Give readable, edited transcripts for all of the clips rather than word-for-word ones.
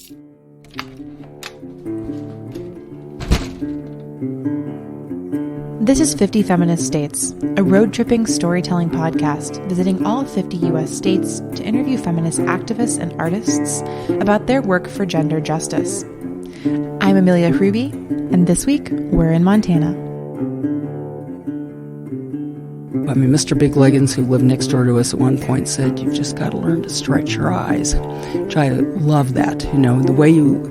This is 50 Feminist States, a road-tripping storytelling podcast visiting all 50 U.S. states to interview feminist activists and artists about their work for gender justice. I'm Amelia Hruby, and this week, we're in Montana. I mean, Mr. Big Leggins, who lived next door to us at one point, said, "You've just got to learn to stretch your eyes," which I love that. You know, the way you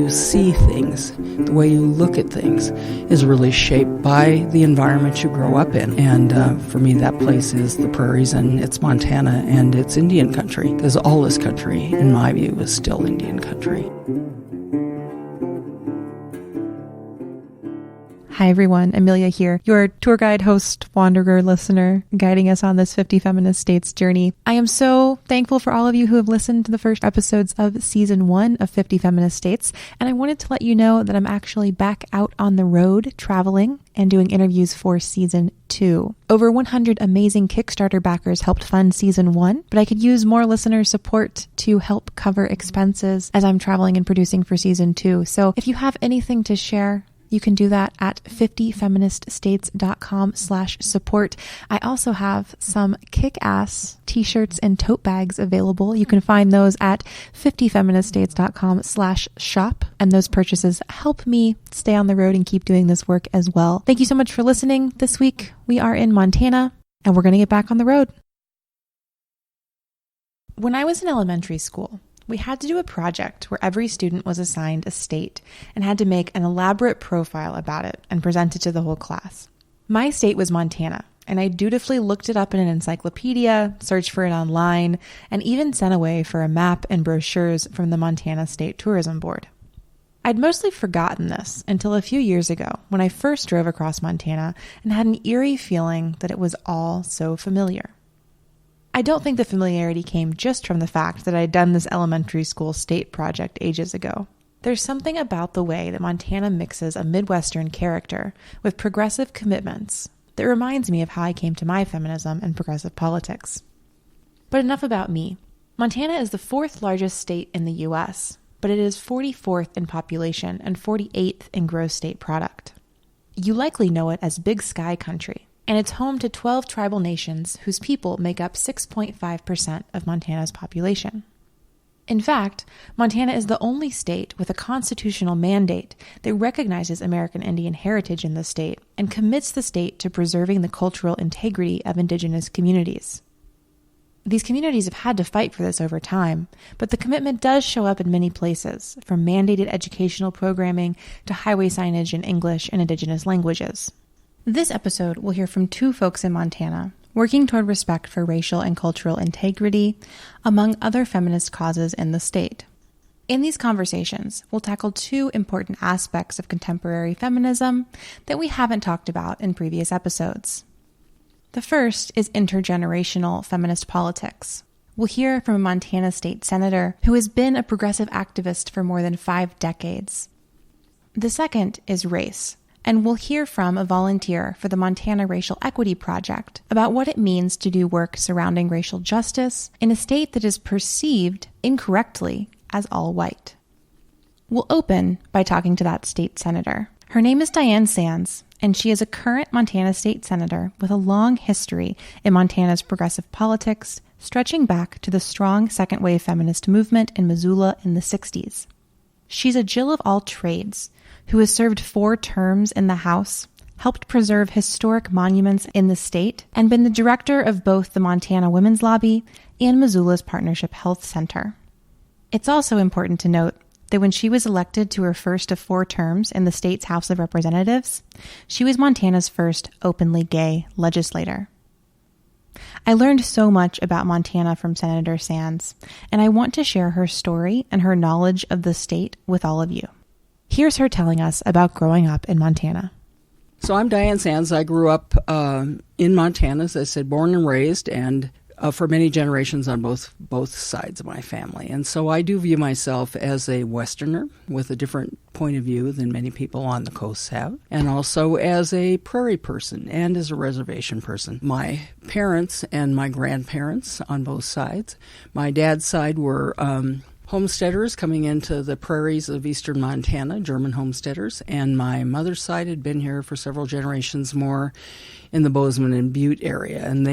see things, the way you look at things is really shaped by the environment you grow up in. And for me, that place is the prairies, and it's Montana, and it's Indian country, because all this country, in my view, is still Indian country. Hi everyone, Amelia here, your tour guide, host, wanderer, listener, guiding us on this 50 Feminist States journey. I am so thankful for all of you who have listened to the first episodes of Season 1 of 50 Feminist States, and I wanted to let you know that I'm actually back out on the road, traveling, and doing interviews for Season 2. Over 100 amazing Kickstarter backers helped fund Season 1, but I could use more listener support to help cover expenses as I'm traveling and producing for Season 2. So if you have anything to share, you can do that at 50feministstates.com/support. I also have some kick-ass t-shirts and tote bags available. You can find those at 50feministstates.com/shop. And those purchases help me stay on the road and keep doing this work as well. Thank you so much for listening. This week, we are in Montana, and we're going to get back on the road. When I was in elementary school, we had to do a project where every student was assigned a state and had to make an elaborate profile about it and present it to the whole class. My state was Montana, and I dutifully looked it up in an encyclopedia, searched for it online, and even sent away for a map and brochures from the Montana State Tourism Board. I'd mostly forgotten this until a few years ago when I first drove across Montana and had an eerie feeling that it was all so familiar. I don't think the familiarity came just from the fact that I'd done this elementary school state project ages ago. There's something about the way that Montana mixes a Midwestern character with progressive commitments that reminds me of how I came to my feminism and progressive politics. But enough about me. Montana is the 4th largest state in the U.S., but it is 44th in population and 48th in gross state product. You likely know it as Big Sky Country, and it's home to 12 tribal nations whose people make up 6.5% of Montana's population. In fact, Montana is the only state with a constitutional mandate that recognizes American Indian heritage in the state and commits the state to preserving the cultural integrity of indigenous communities. These communities have had to fight for this over time, but the commitment does show up in many places, from mandated educational programming to highway signage in English and indigenous languages. This episode, we'll hear from 2 folks in Montana working toward respect for racial and cultural integrity, among other feminist causes in the state. In these conversations, we'll tackle 2 important aspects of contemporary feminism that we haven't talked about in previous episodes. The first is intergenerational feminist politics. We'll hear from a Montana state senator who has been a progressive activist for more than 5 decades. The second is race. And we'll hear from a volunteer for the Montana Racial Equity Project about what it means to do work surrounding racial justice in a state that is perceived incorrectly as all white. We'll open by talking to that state senator. Her name is Diane Sands, and she is a current Montana state senator with a long history in Montana's progressive politics, stretching back to the strong second-wave feminist movement in Missoula in the 60s. She's a Jill of all trades, who has served 4 terms in the House, helped preserve historic monuments in the state, and been the director of both the Montana Women's Lobby and Missoula's Partnership Health Center. It's also important to note that when she was elected to her first of 4 terms in the state's House of Representatives, she was Montana's first openly gay legislator. I learned so much about Montana from Senator Sands, and I want to share her story and her knowledge of the state with all of you. Here's her telling us about growing up in Montana. So I'm Diane Sands. I grew up in Montana, as I said, born and raised, and for many generations on both sides of my family. And so I do view myself as a Westerner with a different point of view than many people on the coast have, and also as a prairie person and as a reservation person. My parents and my grandparents on both sides, my dad's side were homesteaders coming into the prairies of eastern Montana, German homesteaders, and my mother's side had been here for several generations more in the Bozeman and Butte area, and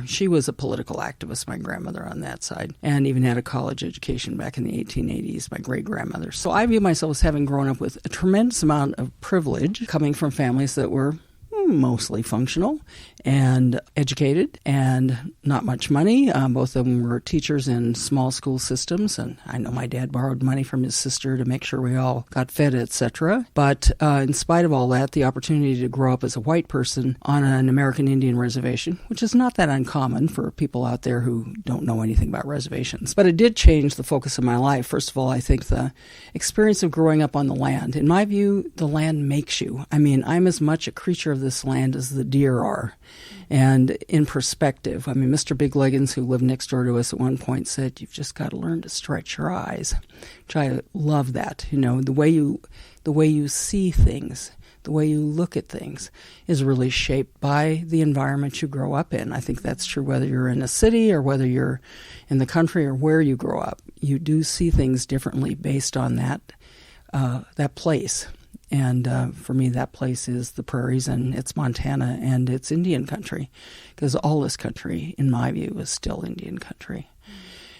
she was a political activist, my grandmother on that side, and even had a college education back in the 1880s, my great-grandmother. So I view myself as having grown up with a tremendous amount of privilege, coming from families that were mostly functional and educated and not much money. Both of them were teachers in small school systems, and I know my dad borrowed money from his sister to make sure we all got fed, etc. But in spite of all that, the opportunity to grow up as a white person on an American Indian reservation, which is not that uncommon for people out there who don't know anything about reservations. But it did change the focus of my life. First of all, I think the experience of growing up on the land. In my view, the land makes you. I mean, I'm as much a creature of this land as the deer are. And in perspective, Mr. Big Leggins, who lived next door to us at one point, said, "You've just got to learn to stretch your eyes," which I love that. The way you see things, the way you look at things is really shaped by the environment you grow up in. I think that's true whether you're in a city or whether you're in the country or where you grow up. You do see things differently based on that place. And for me, that place is the prairies, and it's Montana, and it's Indian country, because all this country, in my view, is still Indian country.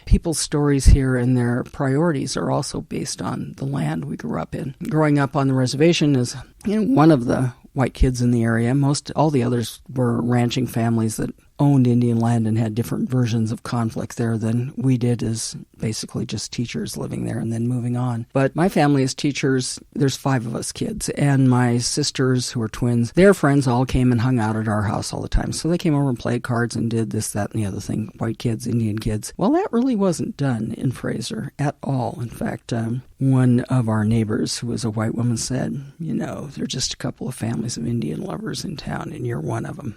People's stories here and their priorities are also based on the land we grew up in. Growing up on the reservation is one of the white kids in the area. All the others were ranching families that owned Indian land and had different versions of conflict there than we did as basically just teachers living there and then moving on. But my family is teachers. There's 5 of us kids. And my sisters, who are twins, their friends all came and hung out at our house all the time. So they came over and played cards and did this, that, and the other thing. White kids, Indian kids. Well, that really wasn't done in Fraser at all. In fact, one of our neighbors, who was a white woman, said, there are just a couple of families of Indian lovers in town, and you're one of them.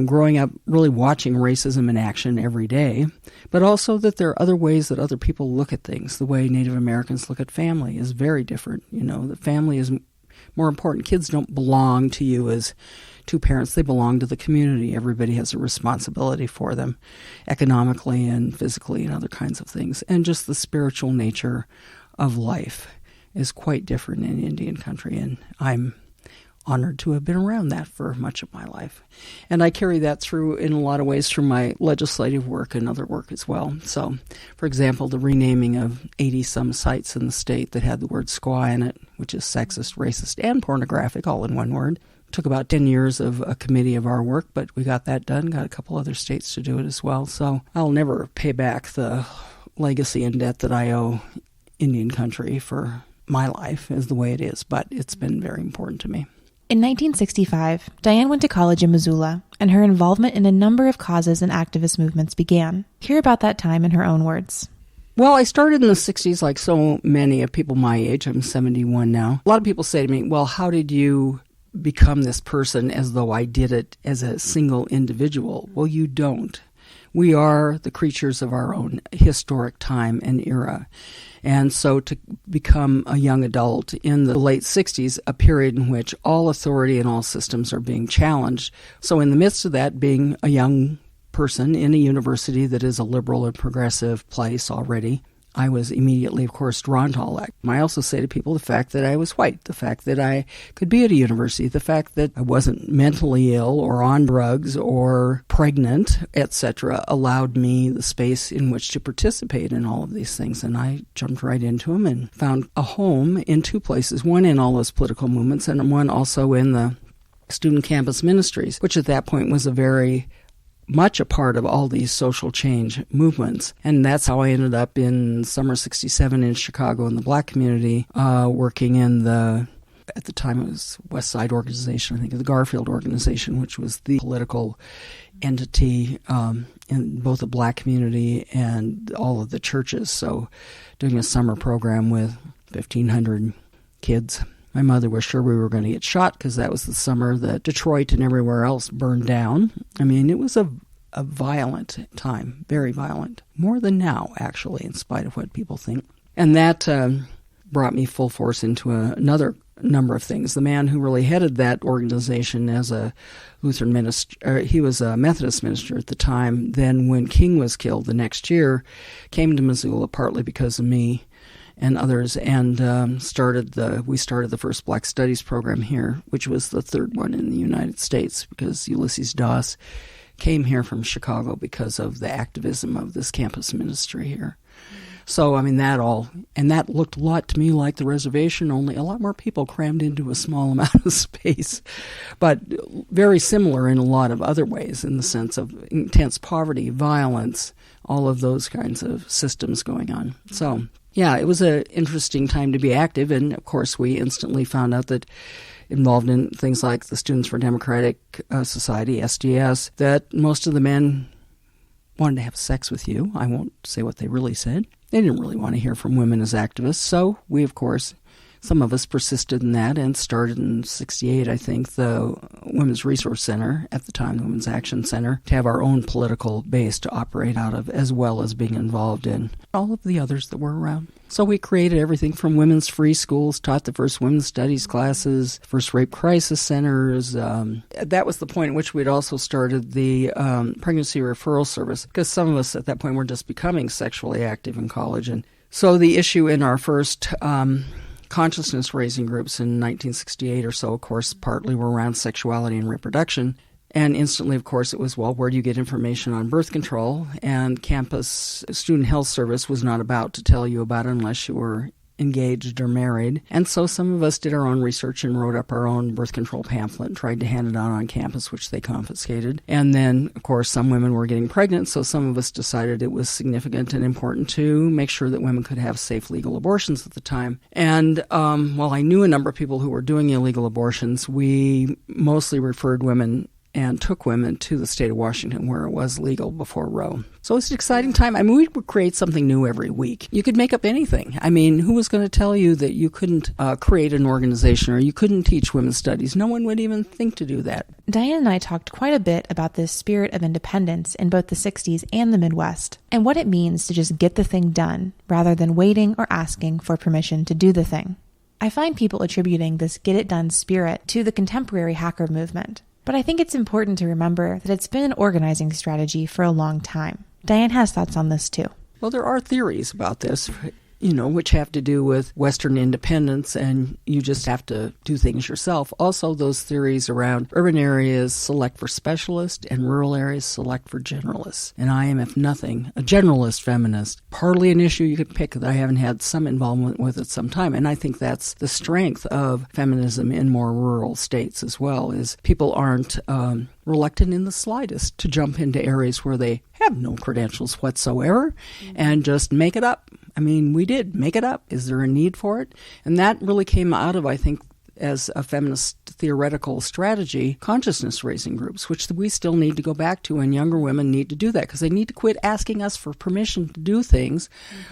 Growing up, really watching racism in action every day, but also that there are other ways that other people look at things. The way Native Americans look at family is very different. The family is more important. Kids don't belong to you as two parents. They belong to the community. Everybody has a responsibility for them economically and physically and other kinds of things. And just the spiritual nature of life is quite different in Indian country, and I'm honored to have been around that for much of my life. And I carry that through in a lot of ways through my legislative work and other work as well. So, for example, the renaming of 80-some sites in the state that had the word squaw in it, which is sexist, racist, and pornographic, all in one word. Took about 10 years of a committee of our work, but we got that done, got a couple other states to do it as well. So I'll never pay back the legacy and debt that I owe Indian country for my life is the way it is, but it's been very important to me. In 1965, Diane went to college in Missoula, and her involvement in a number of causes and activist movements began. Hear about that time in her own words. Well, I started in the 60s like so many of people my age. I'm 71 now. A lot of people say to me, well, how did you become this person as though I did it as a single individual? Well, you don't. We are the creatures of our own historic time and era. And so to become a young adult in the late 60s, a period in which all authority and all systems are being challenged. So in the midst of that, being a young person in a university that is a liberal and progressive place already, I was immediately, of course, drawn to all that. I also say to people the fact that I was white, the fact that I could be at a university, the fact that I wasn't mentally ill or on drugs or pregnant, etc., allowed me the space in which to participate in all of these things. And I jumped right into them and found a home in 2 places, one in all those political movements and one also in the student campus ministries, which at that point was very much a part of all these social change movements. And that's how I ended up in summer 67 in Chicago in the black community, working in at the time it was West Side Organization, I think the Garfield Organization, which was the political entity in both the black community and all of the churches. So doing a summer program with 1,500 kids. My mother was sure we were going to get shot because that was the summer that Detroit and everywhere else burned down. I mean, it was a violent time, very violent. More than now, actually, in spite of what people think. And that brought me full force into another number of things. The man who really headed that organization as a Lutheran minister, he was a Methodist minister at the time. Then when King was killed the next year, came to Missoula partly because of me, and others, and we started the first Black Studies program here, which was the third one in the United States, because Ulysses Doss came here from Chicago because of the activism of this campus ministry here. So, I mean, that looked a lot to me like the reservation, only a lot more people crammed into a small amount of space, but very similar in a lot of other ways, in the sense of intense poverty, violence, all of those kinds of systems going on. So, yeah, it was an interesting time to be active, and of course we instantly found out that involved in things like the Students for Democratic Society, SDS, that most of the men wanted to have sex with you. I won't say what they really said. They didn't really want to hear from women as activists, so we, of course, some of us persisted in that and started in 1968, I think, the Women's Resource Center, at the time the Women's Action Center, to have our own political base to operate out of, as well as being involved in all of the others that were around. So we created everything from women's free schools, taught the first women's studies classes, first rape crisis centers. That was the point at which we'd also started the pregnancy referral service, because some of us at that point were just becoming sexually active in college. And so the issue in our first consciousness-raising groups in 1968 or so, of course, partly were around sexuality and reproduction. And instantly, of course, it was, well, where do you get information on birth control? And campus student health service was not about to tell you about it unless you were engaged or married. And so some of us did our own research and wrote up our own birth control pamphlet and tried to hand it out on campus, which they confiscated. And then, of course, some women were getting pregnant, so some of us decided it was significant and important to make sure that women could have safe legal abortions at the time. And while I knew a number of people who were doing illegal abortions, we mostly referred women and took women to the state of Washington, where it was legal before Roe. So it's an exciting time. I mean, we would create something new every week. You could make up anything. I mean, who was going to tell you that you couldn't create an organization or you couldn't teach women's studies? No one would even think to do that. Diane and I talked quite a bit about this spirit of independence in both the 60s and the Midwest, and what it means to just get the thing done, rather than waiting or asking for permission to do the thing. I find people attributing this get-it-done spirit to the contemporary hacker movement. But I think it's important to remember that it's been an organizing strategy for a long time. Diane has thoughts on this too. Well, there are theories about this, which have to do with Western independence, and you just have to do things yourself. Also, those theories around urban areas select for specialists and rural areas select for generalists. And I am, if nothing, a generalist feminist. Partly an issue you could pick that I haven't had some involvement with at some time. And I think that's the strength of feminism in more rural states as well, is people aren't reluctant in the slightest to jump into areas where they have no credentials whatsoever and just make it up. I mean, we did make it up. Is there a need for it? And that really came out of, I think, as a feminist theoretical strategy, consciousness-raising groups, which we still need to go back to, and younger women need to do that because they need to quit asking us for permission to do things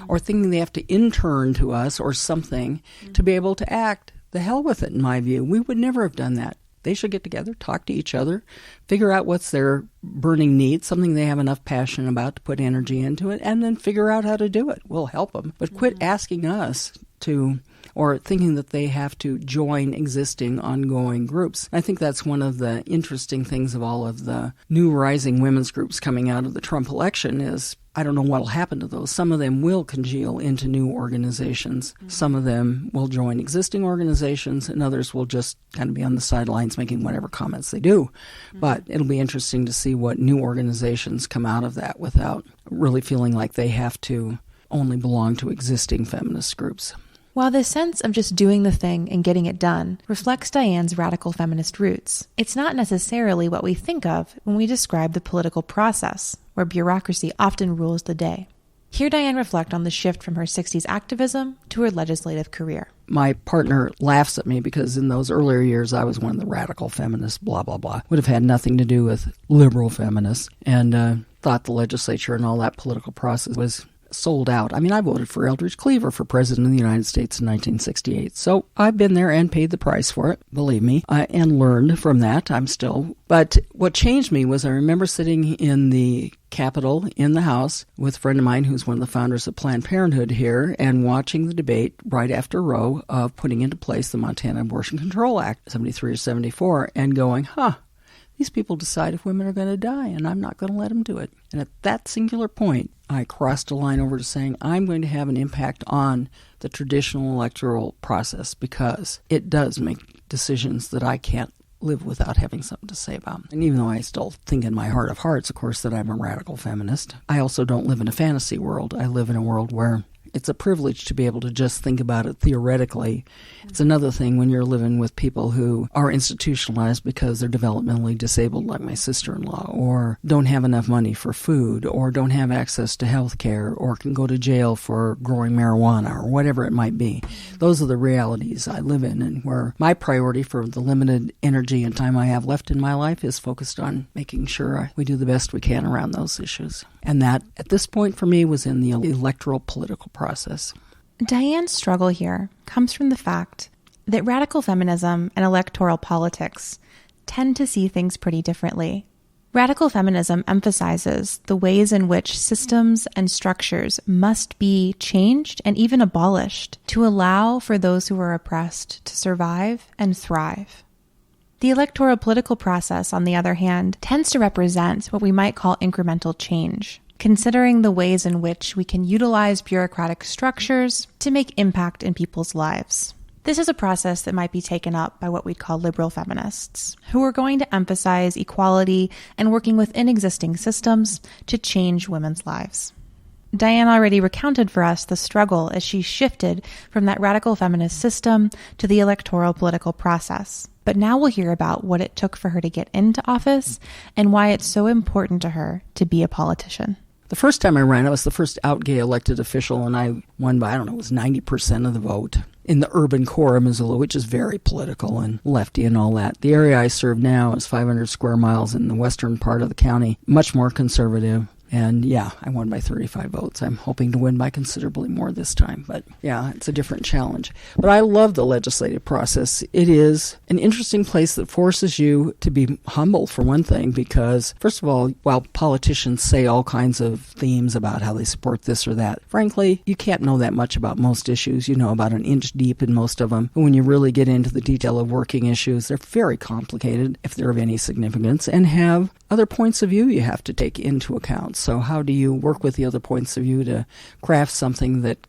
or thinking they have to intern to us or something to be able to act. The hell with it, in my view. We would never have done that. They should get together, talk to each other, figure out what's their burning need, something they have enough passion about to put energy into it, and then figure out how to do it. We'll help them. But quit asking us to, or thinking that they have to join existing ongoing groups. I think that's one of the interesting things of all of the new rising women's groups coming out of the Trump election is, I don't know what will happen to those. Some of them will congeal into new organizations. Some of them will join existing organizations, and others will just kind of be on the sidelines making whatever comments they do. But it'll be interesting to see what new organizations come out of that without really feeling like they have to only belong to existing feminist groups. While this sense of just doing the thing and getting it done reflects Diane's radical feminist roots, it's not necessarily what we think of when we describe the political process, where bureaucracy often rules the day. Hear Diane reflect on the shift from her 60s activism to her legislative career. My partner laughs at me because in those earlier years I was one of the radical feminists, blah, blah, blah. Would have had nothing to do with liberal feminists, and thought the legislature and all that political process was sold out. I mean, I voted for Eldridge Cleaver for president of the United States in 1968. So I've been there and paid the price for it, believe me, and learned from that. But what changed me was I remember sitting in the Capitol in the House with a friend of mine who's one of the founders of Planned Parenthood here and watching the debate right after Roe of putting into place the Montana Abortion Control Act, 73 or 74, and going, These people decide if women are going to die, and I'm not going to let them do it. And at that singular point, I crossed a line over to saying, I'm going to have an impact on the traditional electoral process because it does make decisions that I can't live without having something to say about. And even though I still think in my heart of hearts, of course, that I'm a radical feminist, I also don't live in a fantasy world. I live in a world where it's a privilege to be able to just think about it theoretically. It's another thing when you're living with people who are institutionalized because they're developmentally disabled, like my sister-in-law, or don't have enough money for food, or don't have access to health care, or can go to jail for growing marijuana, or whatever it might be. Those are the realities I live in, and where my priority for the limited energy and time I have left in my life is focused on making sure we do the best we can around those issues. And that, at this point for me, was in the electoral political process. Diane's struggle here comes from the fact that radical feminism and electoral politics tend to see things pretty differently. Radical feminism emphasizes the ways in which systems and structures must be changed and even abolished to allow for those who are oppressed to survive and thrive. The electoral political process, on the other hand, tends to represent what we might call incremental change, considering the ways in which we can utilize bureaucratic structures to make impact in people's lives. This is a process that might be taken up by what we'd call liberal feminists, who are going to emphasize equality and working within existing systems to change women's lives. Diane already recounted for us the struggle as she shifted from that radical feminist system to the electoral political process. But now we'll hear about what it took for her to get into office and why it's so important to her to be a politician. The first time I ran, I was the first out gay elected official, and I won by, it was 90% of the vote in the urban core of Missoula, which is very political and lefty and all that. The area I serve now is 500 square miles in the western part of the county, much more conservative. And yeah, I won by 35 votes. I'm hoping to win by considerably more this time. But yeah, it's a different challenge. But I love the legislative process. It is an interesting place that forces you to be humble, for one thing, because, first of all, while politicians say all kinds of themes about how they support this or that, frankly, you can't know that much about most issues. You know about an inch deep in most of them. But when you really get into the detail of working issues, they're very complicated, if they're of any significance, and have other points of view you have to take into account. So how do you work with the other points of view to craft something that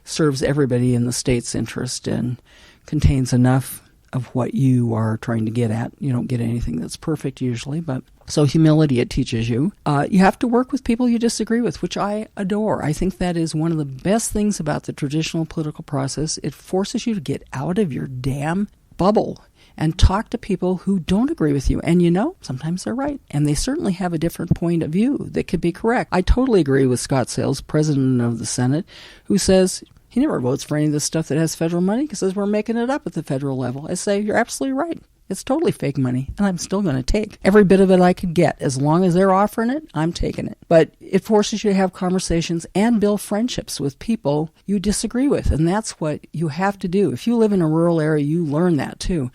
serves everybody in the state's interest and contains enough of what you are trying to get at? You don't get anything that's perfect usually, but so humility it teaches you. You have to work with people you disagree with, which I adore. I think that is one of the best things about the traditional political process. It forces you to get out of your damn bubble and talk to people who don't agree with you. And sometimes they're right. And they certainly have a different point of view that could be correct. I totally agree with Scott Sales, president of the Senate, who says he never votes for any of this stuff that has federal money. He says we're making it up at the federal level. I say, you're absolutely right. It's totally fake money, and I'm still going to take every bit of it I could get. As long as they're offering it, I'm taking it. But it forces you to have conversations and build friendships with people you disagree with, and that's what you have to do. If you live in a rural area, you learn that too.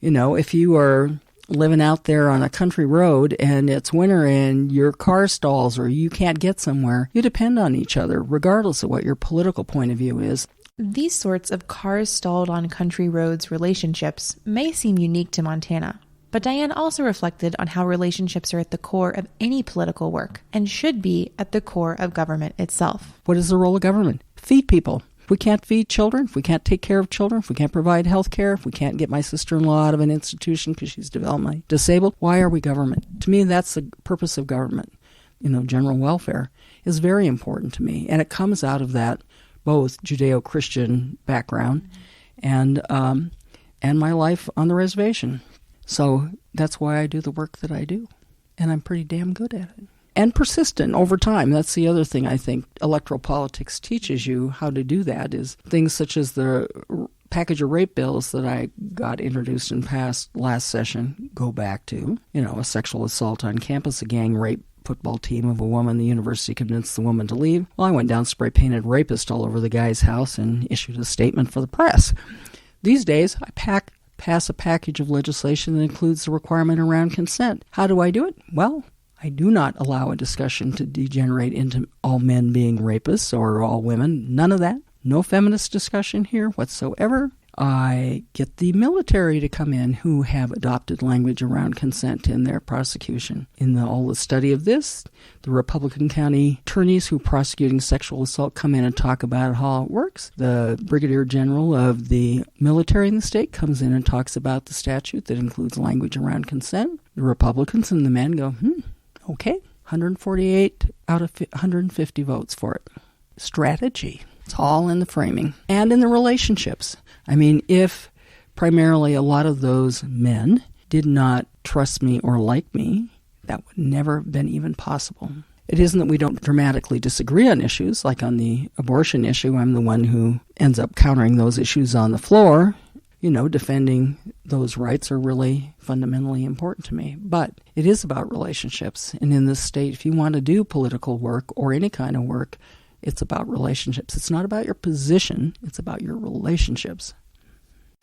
If you are living out there on a country road and it's winter and your car stalls or you can't get somewhere, you depend on each other, regardless of what your political point of view is. These sorts of cars stalled on country roads relationships may seem unique to Montana, but Diane also reflected on how relationships are at the core of any political work and should be at the core of government itself. What is the role of government? Feed people. If we can't feed children, if we can't take care of children, if we can't provide health care, if we can't get my sister-in-law out of an institution because she's developmentally disabled, why are we government? To me, that's the purpose of government. General welfare is very important to me, and it comes out of that both Judeo-Christian background and my life on the reservation. So that's why I do the work that I do, and I'm pretty damn good at it. And persistent over time. That's the other thing I think electoral politics teaches you how to do that, is things such as the package of rape bills that I got introduced and passed last session go back to, a sexual assault on campus, a gang rape football team of a woman. The university convinced the woman to leave. Well, I went down, spray-painted rapist all over the guy's house and issued a statement for the press. These days, I pass a package of legislation that includes the requirement around consent. How do I do it? Well, I do not allow a discussion to degenerate into all men being rapists or all women. None of that. No feminist discussion here whatsoever. I get the military to come in who have adopted language around consent in their prosecution. In all the study of this, the Republican County attorneys who are prosecuting sexual assault come in and talk about how it works. The Brigadier General of the military in the state comes in and talks about the statute that includes language around consent. The Republicans and the men go, okay, 148 out of 150 votes for it. Strategy. It's all in the framing and in the relationships. I mean, if primarily a lot of those men did not trust me or like me, that would never have been even possible. It isn't that we don't dramatically disagree on issues, like on the abortion issue. I'm the one who ends up countering those issues on the floor. Defending those rights are really fundamentally important to me. But it is about relationships. And in this state, if you want to do political work or any kind of work, it's about relationships. It's not about your position. It's about your relationships.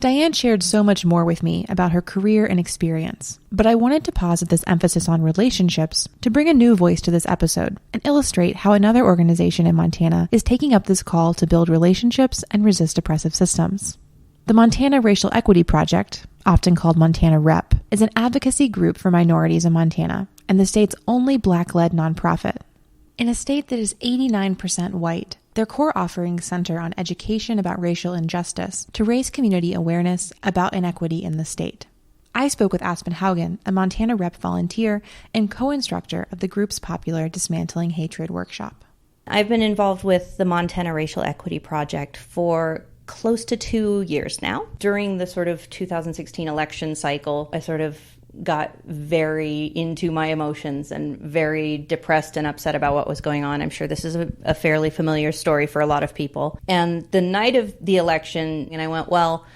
Diane shared so much more with me about her career and experience, but I wanted to pause at this emphasis on relationships to bring a new voice to this episode and illustrate how another organization in Montana is taking up this call to build relationships and resist oppressive systems. The Montana Racial Equity Project, often called Montana REP, is an advocacy group for minorities in Montana and the state's only Black-led nonprofit. In a state that is 89% white, their core offerings center on education about racial injustice to raise community awareness about inequity in the state. I spoke with Aspen Hougan, a Montana REP volunteer and co-instructor of the group's popular Dismantling Hatred workshop. I've been involved with the Montana Racial Equity Project for close to 2 years now. During the sort of 2016 election cycle, I sort of got very into my emotions and very depressed and upset about what was going on. I'm sure this is a fairly familiar story for a lot of people. And the night of the election, and I went, well,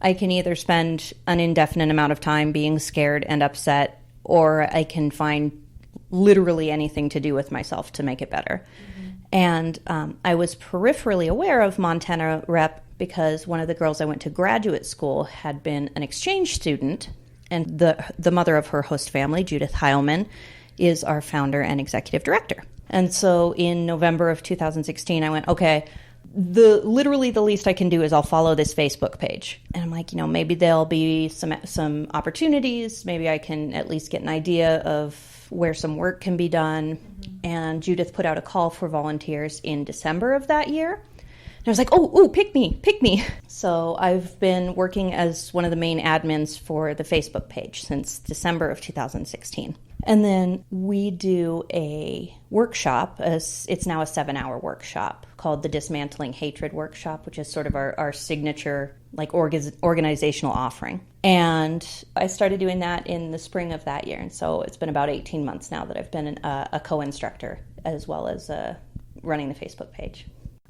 I can either spend an indefinite amount of time being scared and upset, or I can find literally anything to do with myself to make it better. Mm-hmm. And I was peripherally aware of Montana REP because one of the girls I went to graduate school had been an exchange student. And the mother of her host family, Judith Heilman, is our founder and executive director. And so in November of 2016, I went, okay, literally the least I can do is I'll follow this Facebook page. And I'm like, maybe there'll be some opportunities. Maybe I can at least get an idea of where some work can be done. Mm-hmm. And Judith put out a call for volunteers in December of that year. I was like, oh, pick me. So I've been working as one of the main admins for the Facebook page since December of 2016. And then we do a workshop, it's now a 7-hour workshop called the Dismantling Hatred workshop, which is sort of our signature organizational offering. And I started doing that in the spring of that year. And so it's been about 18 months now that I've been a co-instructor as well as running the Facebook page.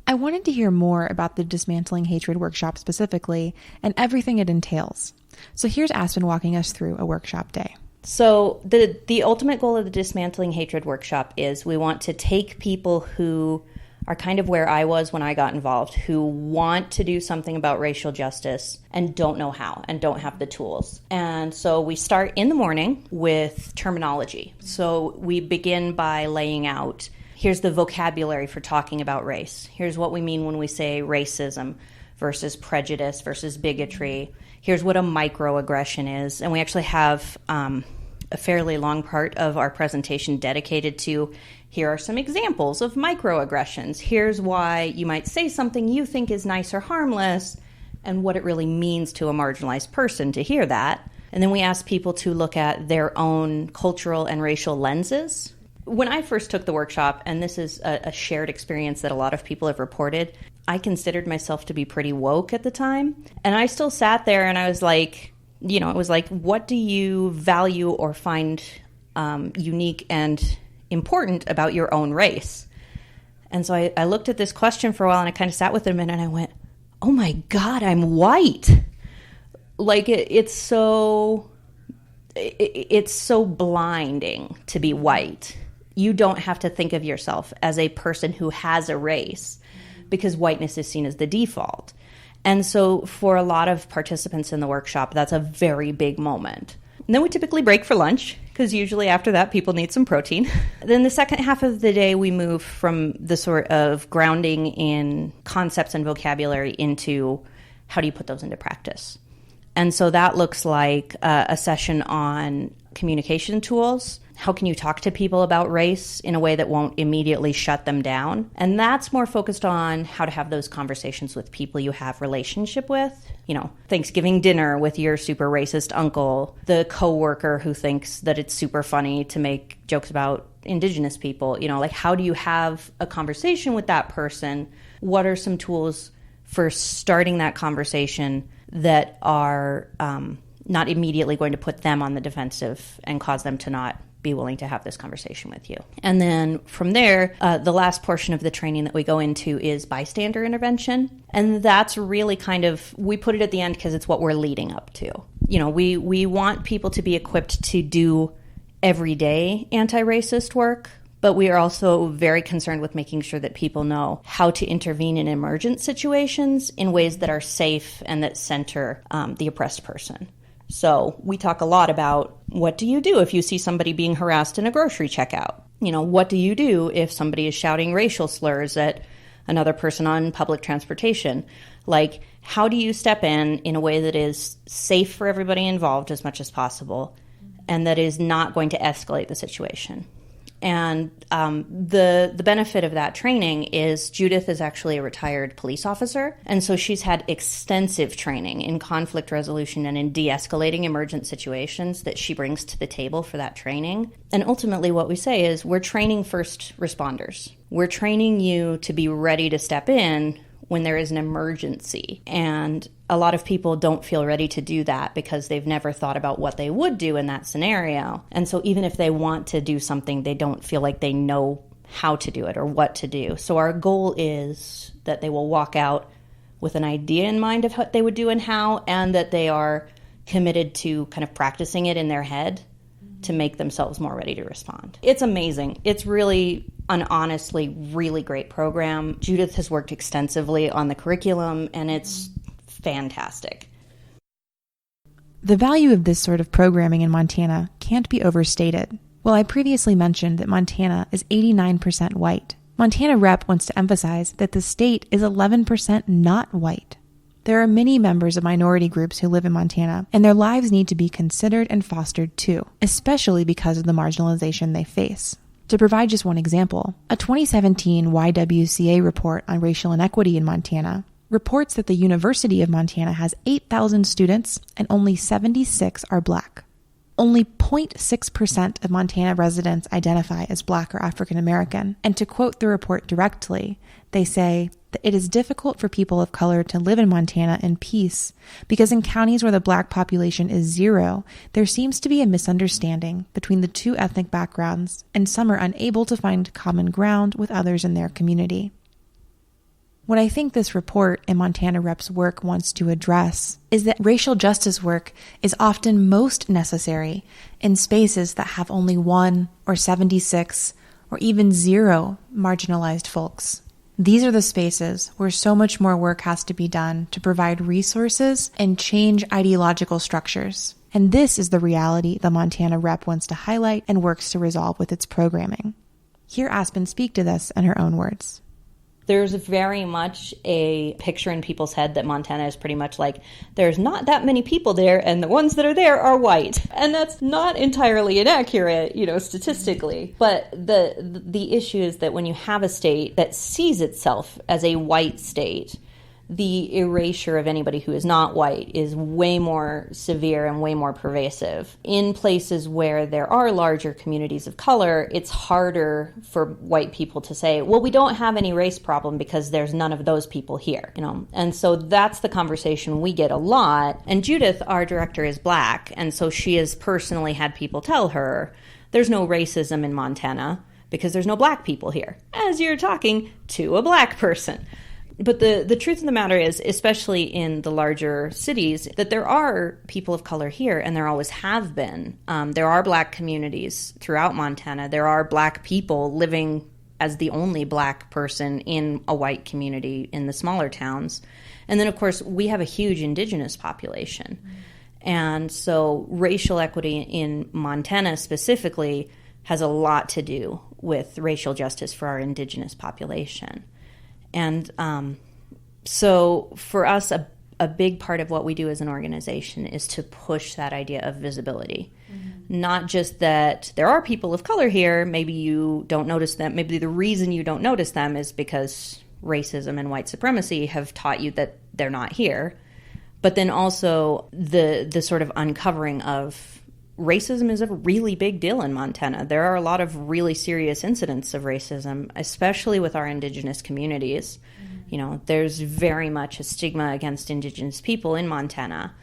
I wanted to hear more about the Dismantling Hatred workshop specifically and everything it entails. So here's Aspen walking us through a workshop day. So the ultimate goal of the Dismantling Hatred workshop is we want to take people who are kind of where I was when I got involved, who want to do something about racial justice and don't know how and don't have the tools. And so we start in the morning with terminology. So we begin by laying out, here's the vocabulary for talking about race. Here's what we mean when we say racism versus prejudice versus bigotry. Here's what a microaggression is. And we actually have a fairly long part of our presentation dedicated to, here are some examples of microaggressions. Here's why you might say something you think is nice or harmless and what it really means to a marginalized person to hear that. And then we ask people to look at their own cultural and racial lenses. When I first took the workshop, and this is a shared experience that a lot of people have reported, I considered myself to be pretty woke at the time. And I still sat there and I was like, it was like, what do you value or find unique and important about your own race? And so I looked at this question for a while and I kind of sat with it a minute and I went, oh my God, I'm white. Like it's so blinding to be white. You don't have to think of yourself as a person who has a race because whiteness is seen as the default. And so for a lot of participants in the workshop, that's a very big moment. And then we typically break for lunch because usually after that, people need some protein. Then the second half of the day, we move from the sort of grounding in concepts and vocabulary into how do you put those into practice? And so that looks like a session on communication tools. How can you talk to people about race in a way that won't immediately shut them down? And that's more focused on how to have those conversations with people you have relationship with. You know, Thanksgiving dinner with your super racist uncle, the coworker who thinks that it's super funny to make jokes about Indigenous people. You know, like, how do you have a conversation with that person? What are some tools for starting that conversation that are not immediately going to put them on the defensive and cause them to not be willing to have this conversation with you? And then from there, the last portion of the training that we go into is bystander intervention. And that's really kind of, we put it at the end because it's what we're leading up to. You know, we want people to be equipped to do everyday anti-racist work, but we are also very concerned with making sure that people know how to intervene in emergent situations in ways that are safe and that center the oppressed person. So we talk a lot about, what do you do if you see somebody being harassed in a grocery checkout? You know, what do you do if somebody is shouting racial slurs at another person on public transportation? Like, how do you step in a way that is safe for everybody involved as much as possible and that is not going to escalate the situation? And the benefit of that training is Judith is actually a retired police officer, and so she's had extensive training in conflict resolution and in de-escalating emergent situations that she brings to the table for that training. And ultimately what we say is, we're training first responders. We're training you to be ready to step in when there is an emergency. And a lot of people don't feel ready to do that because they've never thought about what they would do in that scenario. And so even if they want to do something, they don't feel like they know how to do it or what to do. So our goal is that they will walk out with an idea in mind of what they would do and how, and that they are committed to kind of practicing it in their head to make themselves more ready to respond. It's amazing. It's really an honestly really great program. Judith has worked extensively on the curriculum, and it's fantastic. The value of this sort of programming in Montana can't be overstated. Well, I previously mentioned that Montana is 89% white. Montana Rep wants to emphasize that the state is 11% not white. There are many members of minority groups who live in Montana, and their lives need to be considered and fostered too, especially because of the marginalization they face. To provide just one example, a 2017 YWCA report on racial inequity in Montana reports that the University of Montana has 8,000 students and only 76 are Black. Only 0.6% of Montana residents identify as Black or African American, and to quote the report directly, they say that it is difficult for people of color to live in Montana in peace because in counties where the Black population is 0, there seems to be a misunderstanding between the two ethnic backgrounds, and some are unable to find common ground with others in their community. What I think this report and Montana Rep's work wants to address is that racial justice work is often most necessary in spaces that have only 1 or 76 or even 0 marginalized folks. These are the spaces where so much more work has to be done to provide resources and change ideological structures. And this is the reality the Montana Rep wants to highlight and works to resolve with its programming. Hear Aspen speak to this in her own words. There's very much a picture in people's head that Montana is pretty much like, there's not that many people there, and the ones that are there are white. And that's not entirely inaccurate, statistically. But the issue is that when you have a state that sees itself as a white state, the erasure of anybody who is not white is way more severe and way more pervasive. In places where there are larger communities of color, it's harder for white people to say, well, we don't have any race problem because there's none of those people here, And so that's the conversation we get a lot. And Judith, our director, is Black, and so she has personally had people tell her, there's no racism in Montana because there's no Black people here, as you're talking to a Black person. But the truth of the matter is, especially in the larger cities, that there are people of color here, and there always have been. There are Black communities throughout Montana. There are Black people living as the only Black person in a white community in the smaller towns. And then, of course, we have a huge Indigenous population. Mm-hmm. And so racial equity in Montana specifically has a lot to do with racial justice for our Indigenous population. And so for us, a big part of what we do as an organization is to push that idea of visibility. Not just that there are people of color here, maybe you don't notice them. Maybe the reason you don't notice them is because racism and white supremacy have taught you that they're not here. But then also the sort of uncovering of racism is a really big deal in Montana. There are a lot of really serious incidents of racism, especially with our Indigenous communities. You know, there's very much a stigma against Indigenous people in Montana.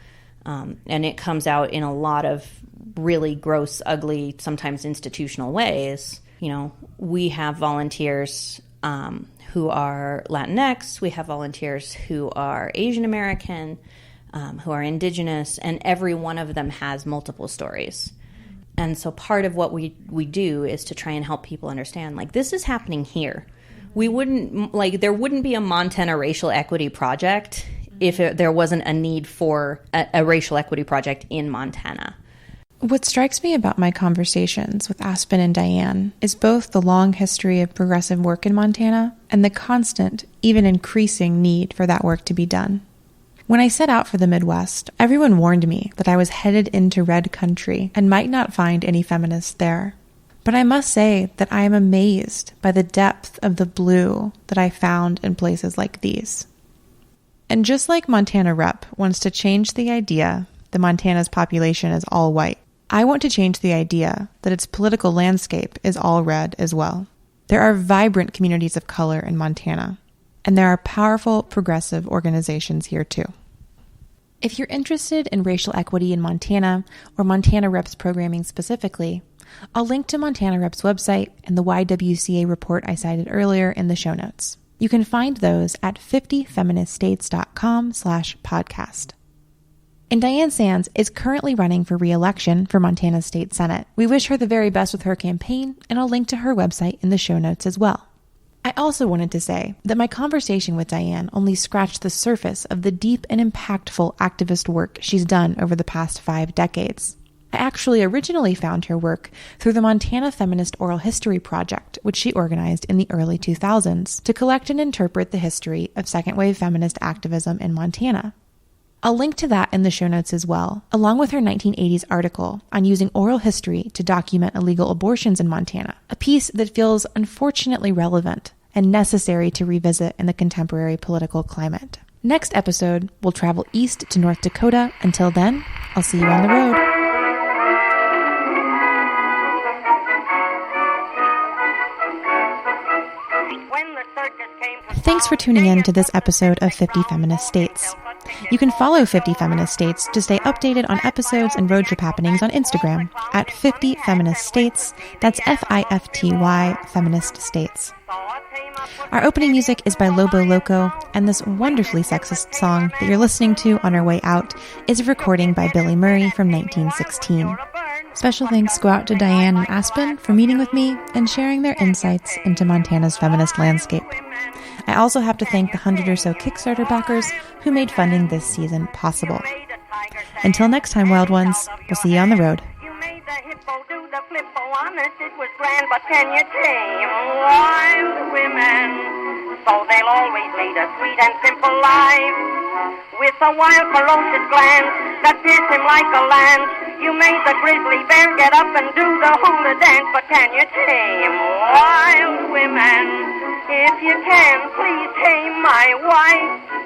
And it comes out in a lot of really gross, ugly, sometimes institutional ways. You know, we have volunteers who are Latinx, we have volunteers who are Asian American, who are Indigenous, and every one of them has multiple stories. And so part of what we do is to try and help people understand, like, this is happening here. We wouldn't, like, there wouldn't be a Montana racial equity project if there wasn't a need for a racial equity project in Montana. What strikes me about my conversations with Aspen and Diane is both the long history of progressive work in Montana and the constant, even increasing need for that work to be done. When I set out for the Midwest, everyone warned me that I was headed into red country and might not find any feminists there. But I must say that I am amazed by the depth of the blue that I found in places like these. And just like Montana Rep wants to change the idea that Montana's population is all white, I want to change the idea that its political landscape is all red as well. There are vibrant communities of color in Montana, and there are powerful progressive organizations here too. If you're interested in racial equity in Montana, or Montana Rep's programming specifically, I'll link to Montana Rep's website and the YWCA report I cited earlier in the show notes. You can find those at 50feministstates.com/podcast. And Diane Sands is currently running for re-election for Montana State Senate. We wish her the very best with her campaign, and I'll link to her website in the show notes as well. I also wanted to say that my conversation with Diane only scratched the surface of the deep and impactful activist work she's done over the past 5 decades. I actually originally found her work through the Montana Feminist Oral History Project, which she organized in the early 2000s to collect and interpret the history of second-wave feminist activism in Montana. I'll link to that in the show notes as well, along with her 1980s article on using oral history to document illegal abortions in Montana, a piece that feels unfortunately relevant and necessary to revisit in the contemporary political climate. Next episode, we'll travel east to North Dakota. Until then, I'll see you on the road. Thanks for tuning in to this episode of 50 Feminist States. You can follow 50 Feminist States to stay updated on episodes and road trip happenings on Instagram at 50 Feminist States. That's FIFTY Feminist States. Our opening music is by Lobo Loco, and this wonderfully sexist song that you're listening to on our way out is a recording by Billy Murray from 1916. Special thanks go out to Diane and Aspen for meeting with me and sharing their insights into Montana's feminist landscape. I also have to thank the 100 or so Kickstarter backers who made funding this season possible. Until next time, wild ones, we'll see you on the road. It was grand, but can you tame wild women? So they'll always lead a sweet and simple life, with a wild, ferocious glance that pierced him like a lance. You made the grizzly bear get up and do the hula dance, but can you tame wild women? If you can, please tame my wife.